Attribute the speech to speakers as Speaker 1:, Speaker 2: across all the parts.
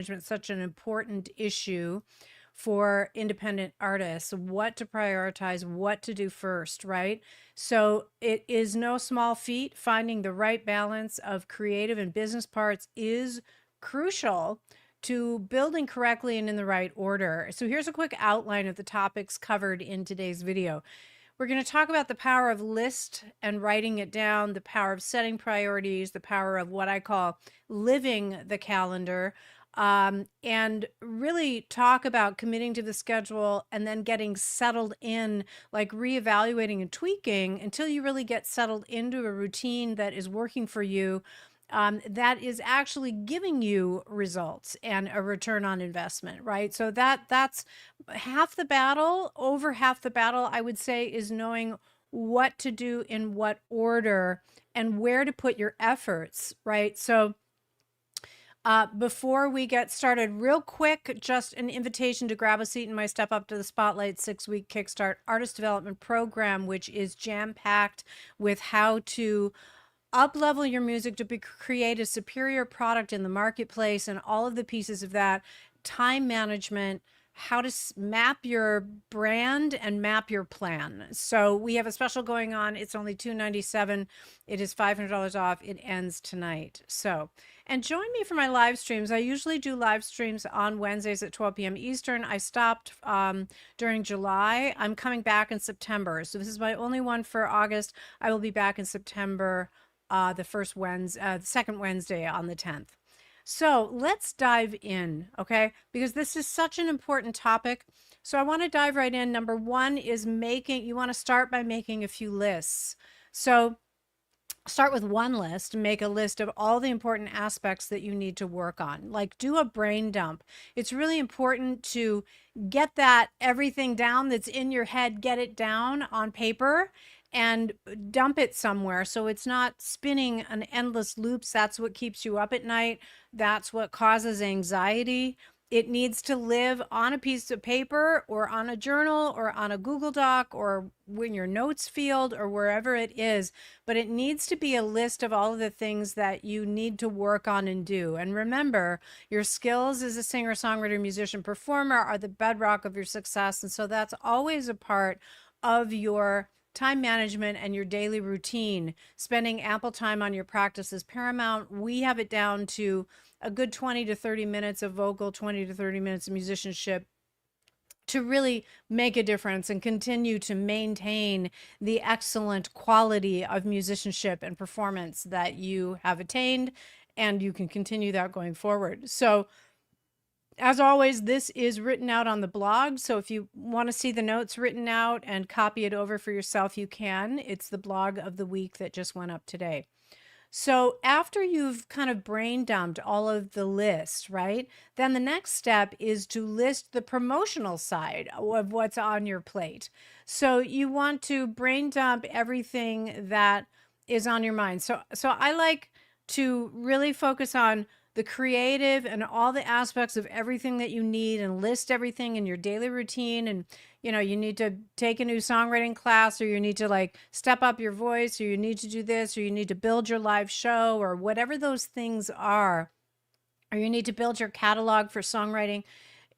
Speaker 1: management such an important issue for independent artists, what to prioritize, what to do first, right? So it is no small feat. Finding the right balance of creative and business parts is crucial to building correctly and in the right order. So here's a quick outline of the topics covered in today's video. We're going to talk about the power of list and writing it down, the power of setting priorities, the power of what I call living the calendar, and really talk about committing to the schedule and then getting settled in, like reevaluating and tweaking until you really get settled into a routine that is working for you, that is actually giving you results and a return on investment, right? So that's half the battle. Over half the battle, I would say, is knowing what to do in what order and where to put your efforts, right? So before we get started, real quick, just an invitation to grab a seat in my Step Up to the Spotlight 6-week Kickstart Artist Development Program, which is jam-packed with how to up-level your music to create a superior product in the marketplace and all of the pieces of that, time management, how to map your brand and map your plan. So we have a special going on. It's only $297. It is $500 off. It ends tonight. So, and join me for my live streams. I usually do live streams on Wednesdays at 12 p.m. Eastern. I stopped during July. I'm coming back in September. So this is my only one for August. I will be back in September, the second Wednesday on the 10th. So let's dive in, okay? Because this is such an important topic. So I want to dive right in. Number one is you want to start by making a few lists. So start with one list, make a list of all the important aspects that you need to work on. Like, do a brain dump. It's really important to get everything down that's in your head, get it down on paper and dump it somewhere so it's not spinning an endless loops. That's what keeps you up at night. That's what causes anxiety. It needs to live on a piece of paper or on a journal or on a Google Doc or in your notes field or wherever it is. But it needs to be a list of all of the things that you need to work on and do. And remember, your skills as a singer, songwriter, musician, performer are the bedrock of your success. And so that's always a part of your time management and your daily routine. Spending ample time on your practice is paramount. We have it down to a good 20 to 30 minutes of vocal, 20 to 30 minutes of musicianship to really make a difference and continue to maintain the excellent quality of musicianship and performance that you have attained, and you can continue that going forward. So as always, this is written out on the blog. So if you want to see the notes written out and copy it over for yourself, you can. It's the blog of the week that just went up today. So after you've kind of brain dumped all of the list, right? Then the next step is to list the promotional side of what's on your plate. So you want to brain dump everything that is on your mind. So I like to really focus on the creative and all the aspects of everything that you need and list everything in your daily routine. And, you know, you need to take a new songwriting class, or you need to like step up your voice, or you need to do this, or you need to build your live show, or whatever those things are, or you need to build your catalog for songwriting.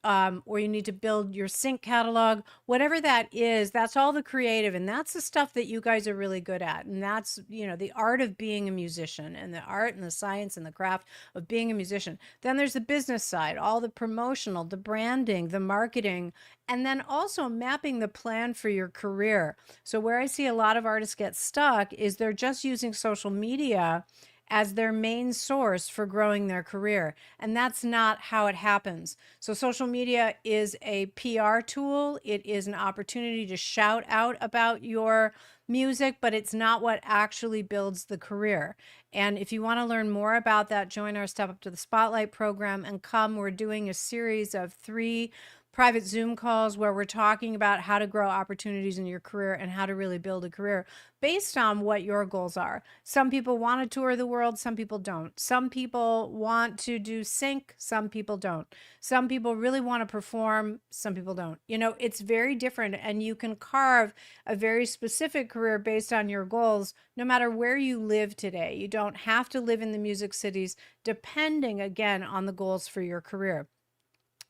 Speaker 1: Or you need to build your sync catalog, whatever that is, that's all the creative. And that's the stuff that you guys are really good at. And that's, you know, the art of being a musician and the art and the science and the craft of being a musician. Then there's the business side, all the promotional, the branding, the marketing, and then also mapping the plan for your career. So where I see a lot of artists get stuck is they're just using social media as their main source for growing their career. And that's not how it happens. So social media is a PR tool. It is an opportunity to shout out about your music, but it's not what actually builds the career. And if you want to learn more about that, join our Step Up to the Spotlight program and come. We're doing a series of 3 private Zoom calls where we're talking about how to grow opportunities in your career and how to really build a career based on what your goals are. Some people want to tour the world, some people don't. Some people want to do sync, some people don't. Some people really want to perform, some people don't. You know, it's very different, and you can carve a very specific career based on your goals no matter where you live today. You don't have to live in the music cities, depending again on the goals for your career.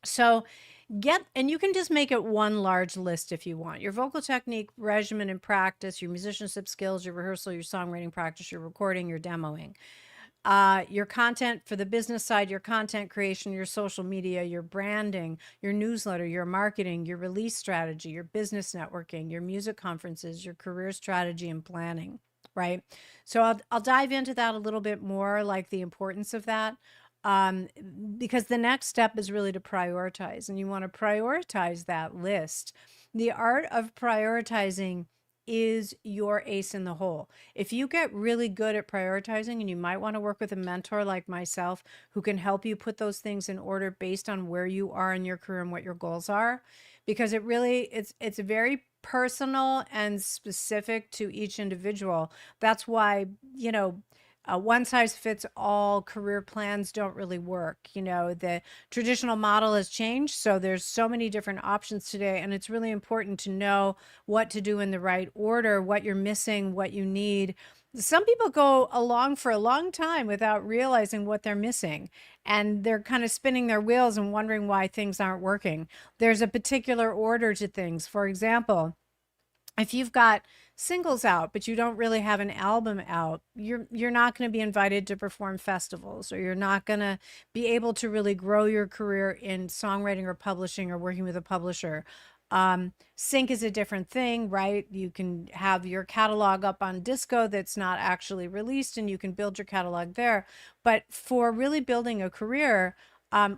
Speaker 1: So and you can just make it one large list if you want. Your vocal technique, regimen and practice, your musicianship skills, your rehearsal, your songwriting practice, your recording, your demoing. Your content for the business side, your content creation, your social media, your branding, your newsletter, your marketing, your release strategy, your business networking, your music conferences, your career strategy and planning, right? So I'll dive into that a little bit more, like the importance of that. Because the next step is really to prioritize, and you want to prioritize that list. The art of prioritizing is your ace in the hole. If you get really good at prioritizing, and you might want to work with a mentor like myself who can help you put those things in order based on where you are in your career and what your goals are, because it's very personal and specific to each individual. That's why, one size fits all career plans don't really work. The traditional model has changed, so there's so many different options today, and it's really important to know what to do in the right order, what you're missing, what you need. Some people go along for a long time without realizing what they're missing, and they're kind of spinning their wheels and wondering why things aren't working. There's a particular order to things. For example, if you've got singles out but you don't really have an album out, you're not going to be invited to perform festivals, or you're not going to be able to really grow your career in songwriting or publishing or working with a publisher. Sync is a different thing, right? You can have your catalog up on disco that's not actually released, and you can build your catalog there. But for really building a career,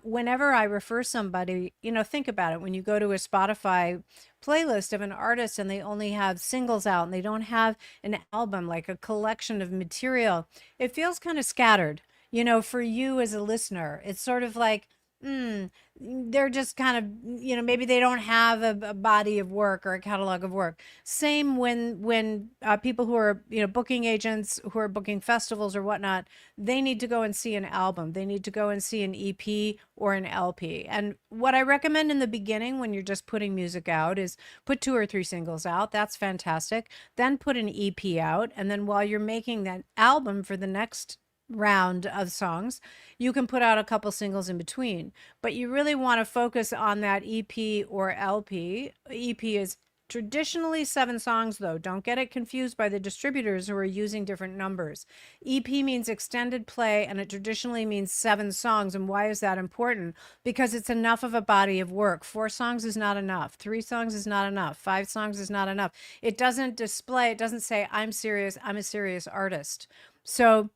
Speaker 1: whenever I refer somebody, think about it. When you go to a Spotify playlist of an artist and they only have singles out and they don't have an album, like a collection of material, it feels kind of scattered. For you as a listener, it's sort of like, they're just kind of, maybe they don't have a body of work or a catalog of work. Same when people who are, booking agents who are booking festivals or whatnot, they need to go and see an album. They need to go and see an EP or an LP. And what I recommend in the beginning when you're just putting music out is put 2 or 3 singles out. That's fantastic. Then put an EP out. And then while you're making that album for the next round of songs, you can put out a couple singles in between, but you really want to focus on that EP or LP. EP is traditionally 7 songs, though. Don't get it confused by the distributors who are using different numbers. EP means extended play, and it traditionally means 7 songs. And why is that important? Because it's enough of a body of work. 4 songs is not enough. 3 songs is not enough. 5 songs is not enough. It doesn't say, I'm serious, I'm a serious artist. So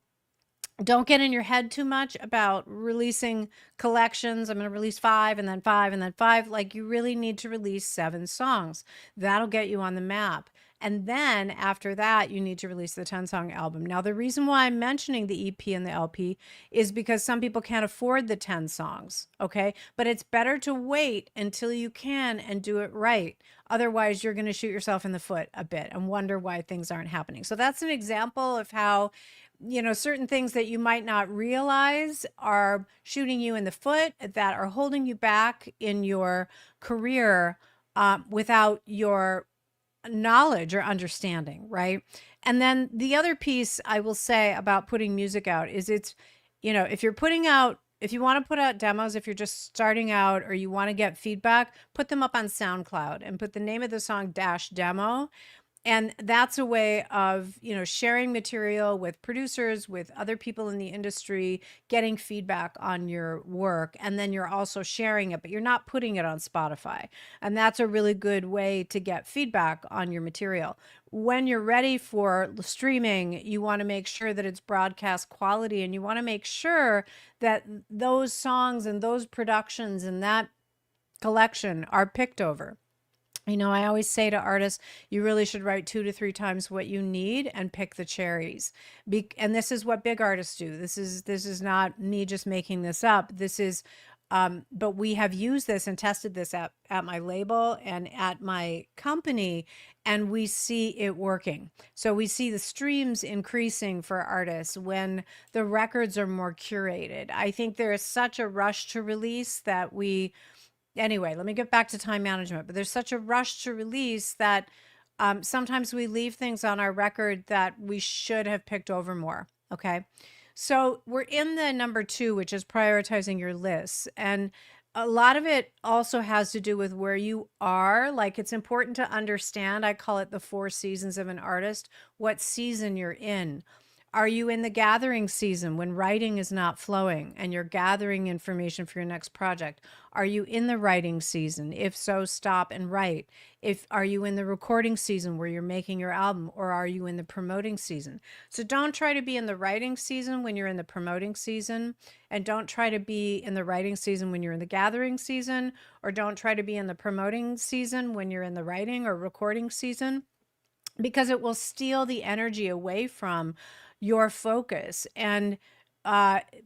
Speaker 1: don't get in your head too much about releasing collections. I'm going to release 5 and then 5 and then 5. Like, you really need to release 7 songs. That'll get you on the map. And then after that, you need to release the 10-song album. Now, the reason why I'm mentioning the EP and the LP is because some people can't afford the 10 songs, okay? But it's better to wait until you can and do it right. Otherwise, you're going to shoot yourself in the foot a bit and wonder why things aren't happening. So that's an example of how, certain things that you might not realize are shooting you in the foot, that are holding you back in your career without your knowledge or understanding, right? And then the other piece I will say about putting music out is if you want to put out demos, if you're just starting out or you want to get feedback, put them up on SoundCloud and put the name of the song -demo. And that's a way of, sharing material with producers, with other people in the industry, getting feedback on your work. And then you're also sharing it, but you're not putting it on Spotify. And that's a really good way to get feedback on your material. When you're ready for streaming, you want to make sure that it's broadcast quality, and you want to make sure that those songs and those productions and that collection are picked over. I always say to artists, you really should write 2 to 3 times what you need and pick the cherries. And this is what big artists do. This is not me just making this up. This is but we have used this and tested this at my label and at my company, and we see it working. So we see the streams increasing for artists when the records are more curated. I think there is such a rush to release that anyway, let me get back to time management, but there's such a rush to release that sometimes we leave things on our record that we should have picked over more. Okay. So we're in the number 2, which is prioritizing your lists. And a lot of it also has to do with where you are. Like, it's important to understand, I call it the 4 seasons of an artist, what season you're in. Are you in the gathering season when writing is not flowing and you're gathering information for your next project? Are you in the writing season? If so, stop and write. Are you in the recording season where you're making your album, or are you in the promoting season? So don't try to be in the writing season when you're in the promoting season, and don't try to be in the writing season when you're in the gathering season, or don't try to be in the promoting season when you're in the writing or recording season, because it will steal the energy away from your focus. And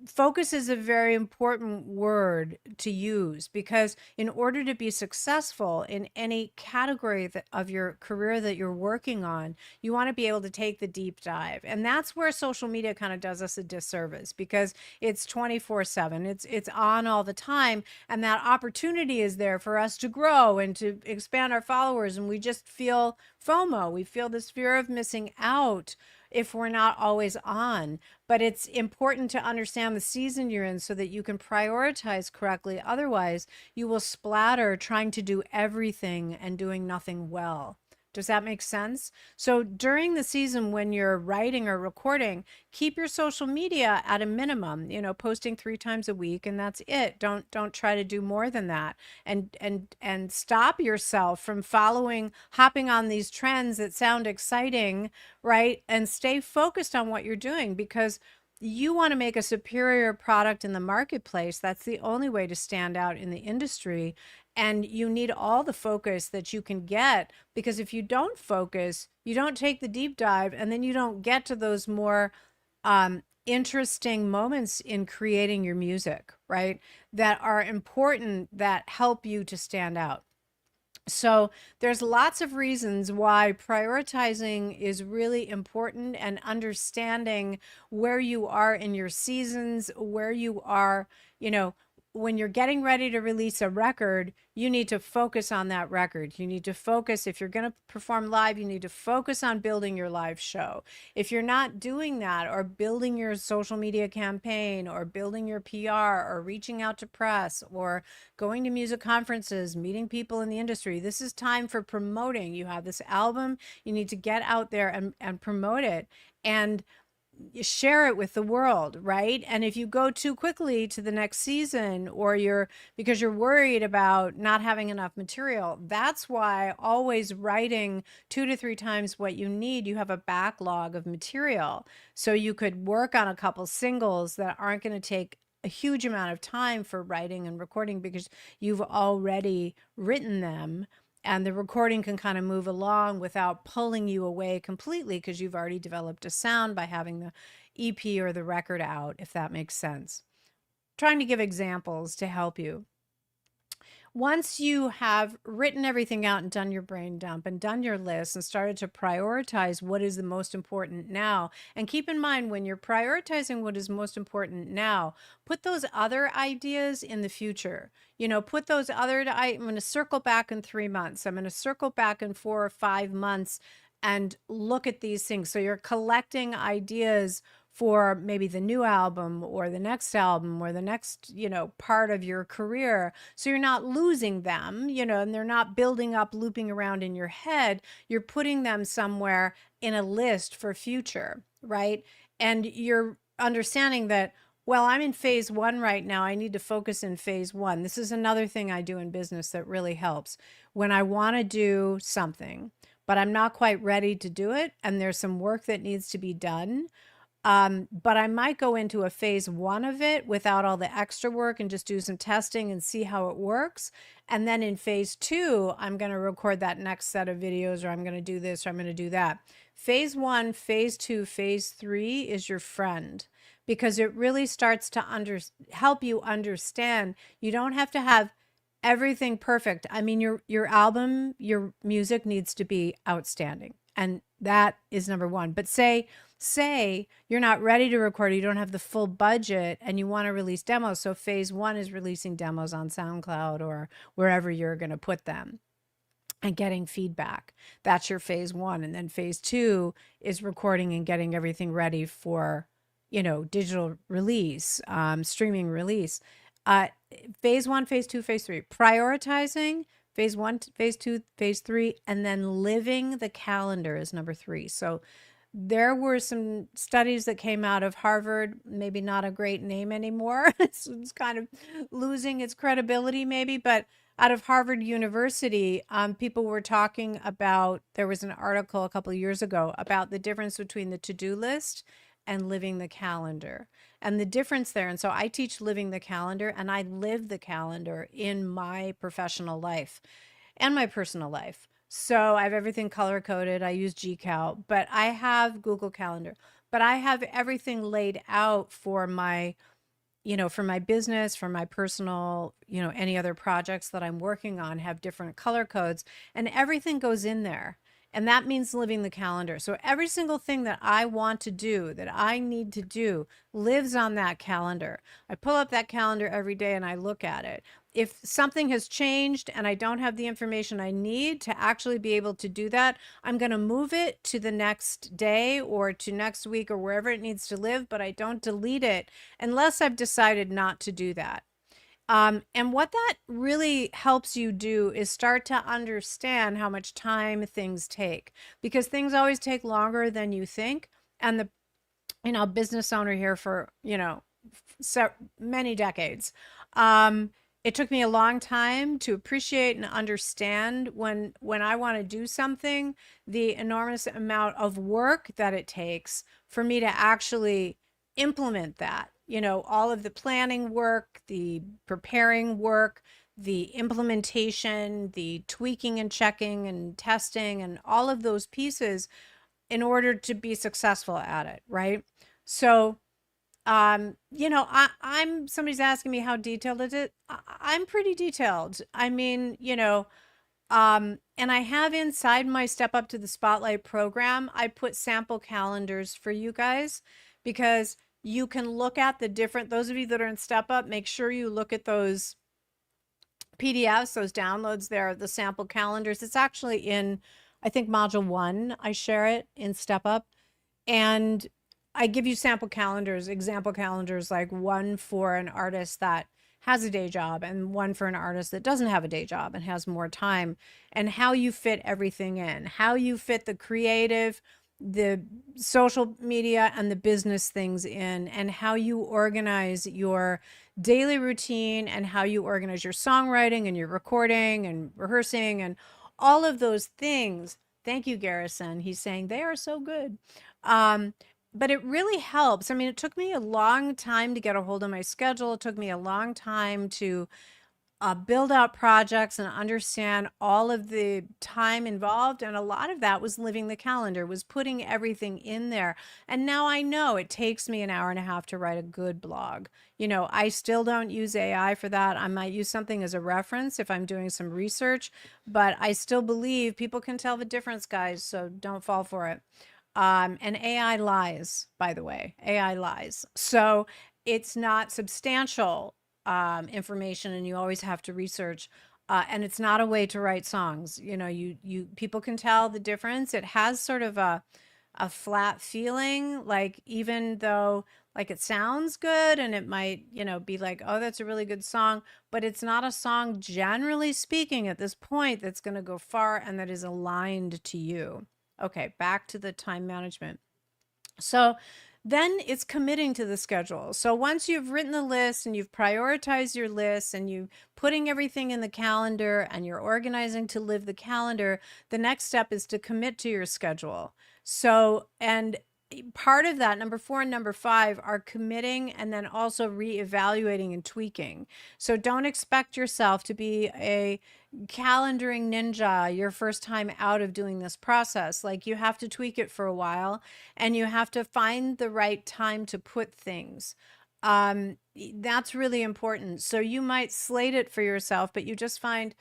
Speaker 1: focus is a very important word to use, because in order to be successful in any category of your career that you're working on, you want to be able to take the deep dive. And that's where social media kind of does us a disservice, because it's 24/7. It's on all the time, and that opportunity is there for us to grow and to expand our followers, and we just feel FOMO. We feel this fear of missing out if we're not always on. But it's important to understand the season you're in so that you can prioritize correctly. Otherwise, you will splatter trying to do everything and doing nothing well. Does that make sense? So during the season when you're writing or recording, keep your social media at a minimum, posting 3 times a week, and that's it. Don't try to do more than that. And stop yourself from hopping on these trends that sound exciting, right? And stay focused on what you're doing, because you want to make a superior product in the marketplace. That's the only way to stand out in the industry. And you need all the focus that you can get, because if you don't focus, you don't take the deep dive, and then you don't get to those more interesting moments in creating your music, right? That are important, that help you to stand out. So there's lots of reasons why prioritizing is really important, and understanding where you are in your seasons, where you are, when you're getting ready to release a record, you need to focus on that record. You need to focus, if you're going to perform live, you need to focus on building your live show. If you're not doing that, or building your social media campaign, or building your PR, or reaching out to press, or going to music conferences, meeting people in the industry, this is time for promoting. You have this album, you need to get out there and promote it. And share it with the world, right? And if you go too quickly to the next season, or because you're worried about not having enough material, that's why always writing 2 to 3 times what you need. You have a backlog of material, so you could work on a couple singles that aren't going to take a huge amount of time for writing and recording, because you've already written them. And the recording can kind of move along without pulling you away completely, because you've already developed a sound by having the EP or the record out, if that makes sense. Trying to give examples to help you. Once you have written everything out and done your brain dump and done your list and started to prioritize what is the most important now, and keep in mind, when you're prioritizing what is most important now, put those other ideas in the future. Put those I'm going to circle back in 3 months. I'm going to circle back in 4 or 5 months and look at these things. So you're collecting ideas for maybe the new album, or the next album, or the next, part of your career. So you're not losing them, and they're not building up, looping around in your head. You're putting them somewhere in a list for future, right? And you're understanding that, well, I'm in phase 1 right now. I need to focus in phase 1. This is another thing I do in business that really helps. When I want to do something, but I'm not quite ready to do it, and there's some work that needs to be done, But I might go into a phase 1 of it without all the extra work and just do some testing and see how it works. And then in phase 2, I'm going to record that next set of videos, or I'm going to do this, or I'm going to do that. Phase 1, phase 2, phase 3 is your friend, because it really starts to help you understand. You don't have to have everything perfect. I mean, your album, your music needs to be outstanding. And that is number 1. But say you're not ready to record, you don't have the full budget, and you want to release demos. So phase 1 is releasing demos on SoundCloud or wherever you're going to put them and getting feedback. That's your phase 1. And then phase 2 is recording and getting everything ready for, digital release, streaming release. Phase 1, phase 2, phase 3, prioritizing. Phase 1, phase 2, phase 3, and then living the calendar is number 3. So there were some studies that came out of Harvard, maybe not a great name anymore. It's kind of losing its credibility maybe, but out of Harvard University, people were talking about, there was an article a couple of years ago about the difference between the to-do list and living the calendar and the difference there. And so I teach living the calendar, and I live the calendar in my professional life and my personal life. So I have everything color coded. I use GCal, but I have Google Calendar, but I have everything laid out for my, for my business, for my personal, any other projects that I'm working on have different color codes, and everything goes in there. And that means living the calendar. So every single thing that I want to do, that I need to do, lives on that calendar. I pull up that calendar every day and I look at it. If something has changed and I don't have the information I need to actually be able to do that, I'm going to move it to the next day or to next week or wherever it needs to live, but I don't delete it unless I've decided not to do that. And what that really helps you do is start to understand how much time things take, because things always take longer than you think. And the, business owner here for, so many decades. It took me a long time to appreciate and understand when I want to do something, the enormous amount of work that it takes for me to actually implement that. All of the planning work, the preparing work, the implementation, the tweaking and checking and testing, and all of those pieces in order to be successful at it, right? So, I'm somebody's asking me how detailed is it? I'm pretty detailed. I mean, and I have inside my Step Up to the Spotlight program, I put sample calendars for you guys, because you can look at the different, those of you that are in Step Up, make sure you look at those PDFs, those downloads there, the sample calendars. It's actually in, I think, module 1. I share it in Step Up. And I give you sample calendars, example calendars, like one for an artist that has a day job and one for an artist that doesn't have a day job and has more time, and how you fit everything in, how you fit the creative, the social media, and the business things in, and how you organize your daily routine, and how you organize your songwriting and your recording and rehearsing and all of those things. Thank you, Garrison. He's saying they are so good. But it really helps. I mean, it took me a long time to get a hold of my schedule. It took me a long time to build out projects and understand all of the time involved. And a lot of that was living the calendar, was putting everything in there. And now I know it takes me an hour and a half to write a good blog. I still don't use AI for that. I might use something as a reference if I'm doing some research, but I still believe people can tell the difference, guys. So don't fall for it. And AI lies, by the way. AI lies. So it's not substantial information, and you always have to research. And it's not a way to write songs. People can tell the difference. It has sort of a flat feeling, like, even though like it sounds good and it might, be like, oh, that's a really good song, but it's not a song, generally speaking, at this point, that's going to go far and that is aligned to you. Okay, back to the time management. So then it's committing to the schedule. So once you've written the list and you've prioritized your list and you're putting everything in the calendar and you're organizing to live the calendar, the next step is to commit to your schedule. So, and part of that, number 4 and number 5, are committing and then also reevaluating and tweaking. So don't expect yourself to be a calendaring ninja your first time out of doing this process. Like, you have to tweak it for a while, and you have to find the right time to put things. That's really important. So you might slate it for yourself, but you just find,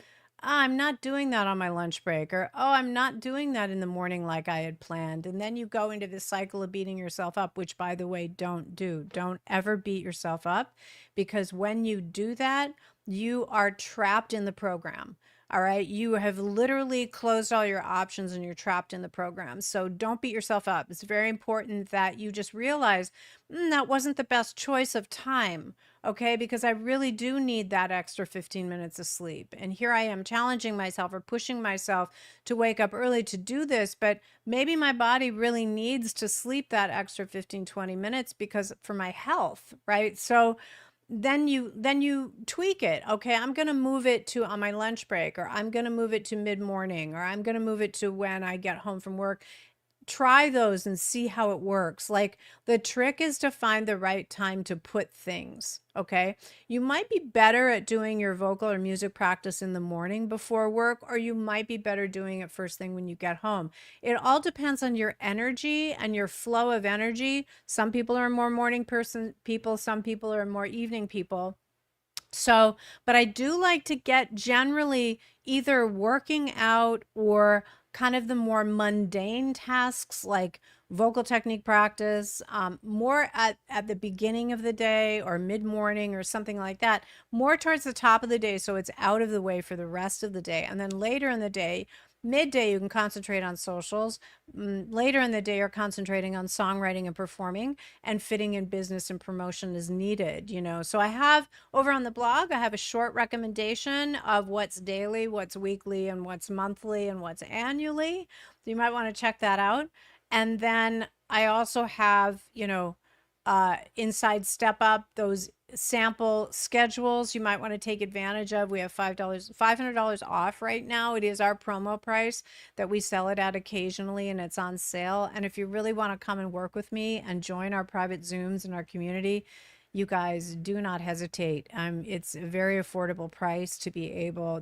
Speaker 1: I'm not doing that on my lunch break, or, oh, I'm not doing that in the morning like I had planned. And then you go into this cycle of beating yourself up, which, by the way, don't do. Don't ever beat yourself up, because when you do that, you are trapped in the program. All right. You have literally closed all your options and you're trapped in the program. So don't beat yourself up. It's very important that you just realize, that wasn't the best choice of time. Okay, because I really do need that extra 15 minutes of sleep. And here I am challenging myself or pushing myself to wake up early to do this, but maybe my body really needs to sleep that extra 15, 20 minutes because for my health, right? So then you tweak it. Okay, I'm going to move it to on my lunch break, or I'm going to move it to mid-morning, or I'm going to move it to when I get home from work. Try those and see how it works. Like, the trick is to find the right time to put things. Okay. You might be better at doing your vocal or music practice in the morning before work, or you might be better doing it first thing when you get home. It all depends on your energy and your flow of energy. Some people are more morning people, some people are more evening people. So, but I do like to get generally either working out or kind of the more mundane tasks like vocal technique practice, more at the beginning of the day or mid morning or something like that, more towards the top of the day. So it's out of the way for the rest of the day. And then later in the day, midday, you can concentrate on socials. Later in the day, you're concentrating on songwriting and performing, and fitting in business and promotion is needed, you know. So I have over on the blog, I have a short recommendation of what's daily, what's weekly, and what's monthly, and what's annually. So you might want to check that out. And then I also have, inside Step Up, those sample schedules you might want to take advantage of. We have $500 off right now. It is our promo price that we sell it at occasionally, and it's on sale. And if you really want to come and work with me and join our private Zooms in our community, you guys do not hesitate. It's a very affordable price to be able.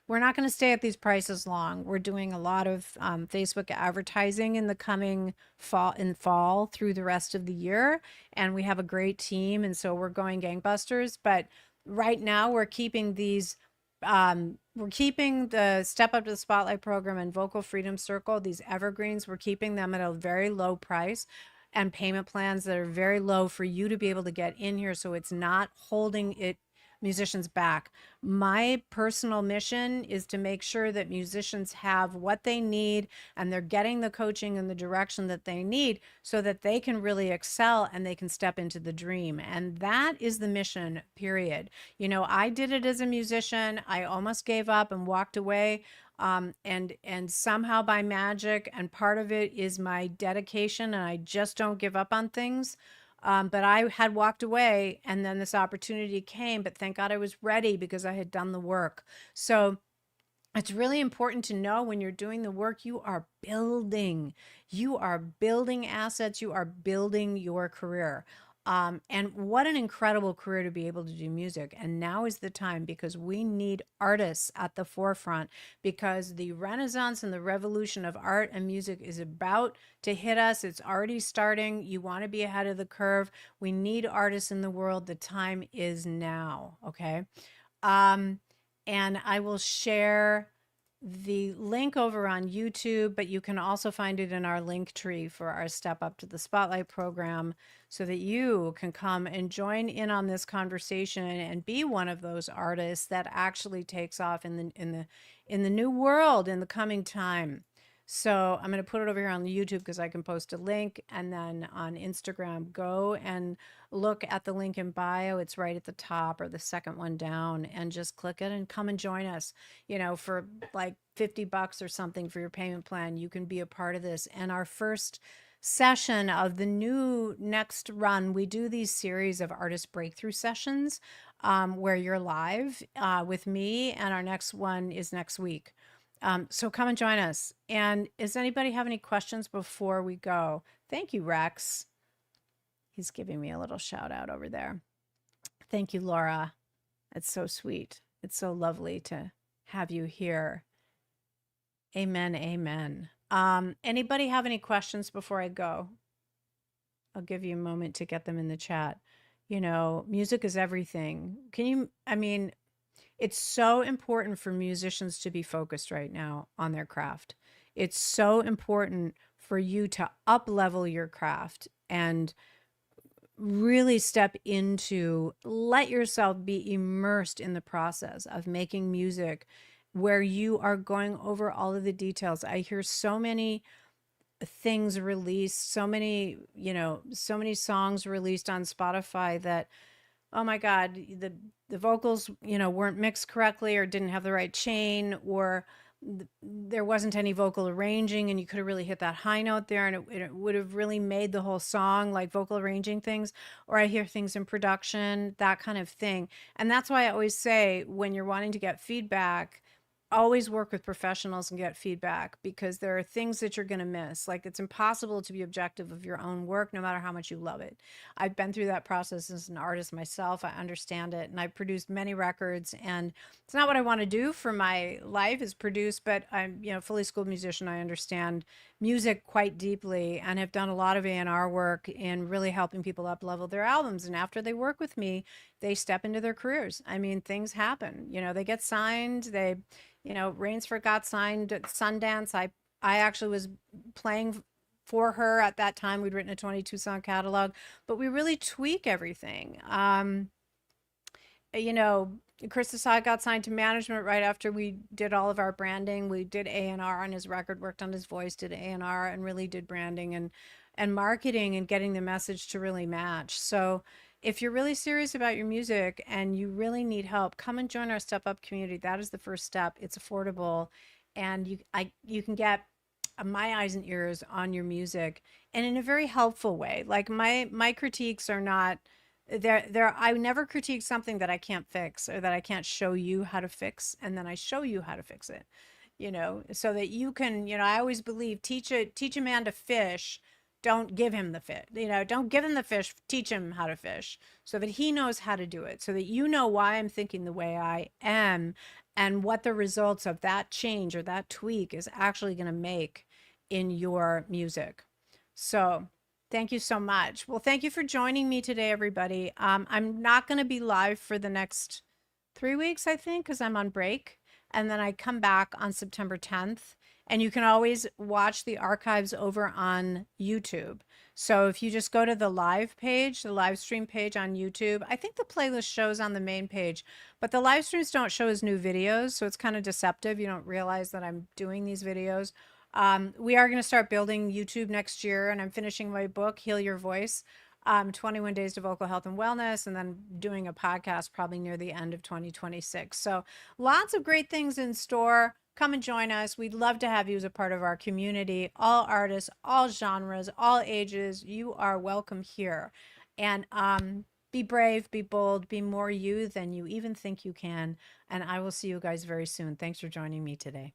Speaker 1: We're not going to stay at these prices long. We're doing a lot of Facebook advertising in the coming fall through the rest of the year, and we have a great team, and so we're going gangbusters. But right now, we're keeping these. We're keeping the Step Up to the Spotlight program and Vocal Freedom Circle, these evergreens. We're keeping them at a very low price, and payment plans that are very low for you to be able to get in here, so it's not holding musicians back. My personal mission is to make sure that musicians have what they need and they're getting the coaching and the direction that they need so that they can really excel and they can step into the dream. And that is the mission, period. You know, I did it as a musician. I almost gave up and walked away. And somehow by magic, and part of it is my dedication, and I just don't give up on things. But I had walked away, and then this opportunity came, but thank God I was ready because I had done the work. So it's really important to know when you're doing the work, you are building assets, you are building your career. And what an incredible career to be able to do music. And now is the time, because we need artists at the forefront, because the renaissance and the revolution of art and music is about to hit us. It's already starting. You want to be ahead of the curve. We need artists in the world. The time is now. Okay. And I will share the link over on YouTube, but you can also find it in our link tree for our Step Up to the Spotlight program, so that you can come and join in on this conversation and be one of those artists that actually takes off in the new world in the coming time. So I'm going to put it over here on YouTube because I can post a link, and then on Instagram, go and look at the link in bio. It's right at the top or the second one down, and just click it and come and join us. You know, for like $50 or something for your payment plan, you can be a part of this. And our first session of the new next run, we do these series of artist breakthrough sessions where you're live with me, and our next one is next week. So come and join us. And does anybody have any questions before we go? Thank you, Rex. He's giving me a little shout out over there. Thank you, Laura. It's so sweet. It's so lovely to have you here. Amen. Amen. Anybody have any questions before I go? I'll give you a moment to get them in the chat. You know, music is everything. I mean, it's so important for musicians to be focused right now on their craft. It's so important for you to up level your craft and really step into, let yourself be immersed in the process of making music where you are going over all of the details. I hear so many things released, so many, so many songs released on Spotify that, oh my God, the vocals, weren't mixed correctly or didn't have the right chain, or there wasn't any vocal arranging and you could have really hit that high note there and it would have really made the whole song, like vocal arranging things. Or I hear things in production, that kind of thing. And that's why I always say, when you're wanting to get feedback, always work with professionals and get feedback, because there are things that you're going to miss. Like, it's impossible to be objective of your own work, no matter how much you love it. I've been through that process as an artist myself. I understand it. And I've produced many records, and it's not what I want to do for my life, is produce, but I'm, fully schooled musician. I understand music quite deeply and have done a lot of A&R work in really helping people up level their albums. And after they work with me, they step into their careers. I mean, things happen, they get signed, Rainsford got signed at Sundance. I actually was playing for her at that time. We'd written a 22 song catalog, but we really tweak everything. Chris Desai got signed to management right after we did all of our branding. We did A&R on his record, worked on his voice, did A&R, and really did branding and marketing and getting the message to really match. So if you're really serious about your music and you really need help, come and join our Step Up community. That is the first step. It's affordable, and you can get my eyes and ears on your music, and in a very helpful way. Like, my critiques are not there. I never critique something that I can't fix or that I can't show you how to fix, and then I show you how to fix it. So that you can, I always believe, teach a man to fish. Don't give him the fish, don't give him the fish, teach him how to fish, so that he knows how to do it, so that you know why I'm thinking the way I am and what the results of that change or that tweak is actually going to make in your music. So thank you so much. Well, thank you for joining me today, everybody. I'm not going to be live for the next 3 weeks, I think, because I'm on break. And then I come back on September 10th. And you can always watch the archives over on YouTube. So if you just go to the live page, the live stream page on YouTube, I think the playlist shows on the main page, but the live streams don't show as new videos. So it's kind of deceptive. You don't realize that I'm doing these videos. We are going to start building YouTube next year, and I'm finishing my book, Heal Your Voice, 21 Days to Vocal Health and Wellness, and then doing a podcast probably near the end of 2026. So lots of great things in store. Come and join us. We'd love to have you as a part of our community. All artists, all genres, all ages, you are welcome here. And be brave, be bold, be more you than you even think you can. And I will see you guys very soon. Thanks for joining me today.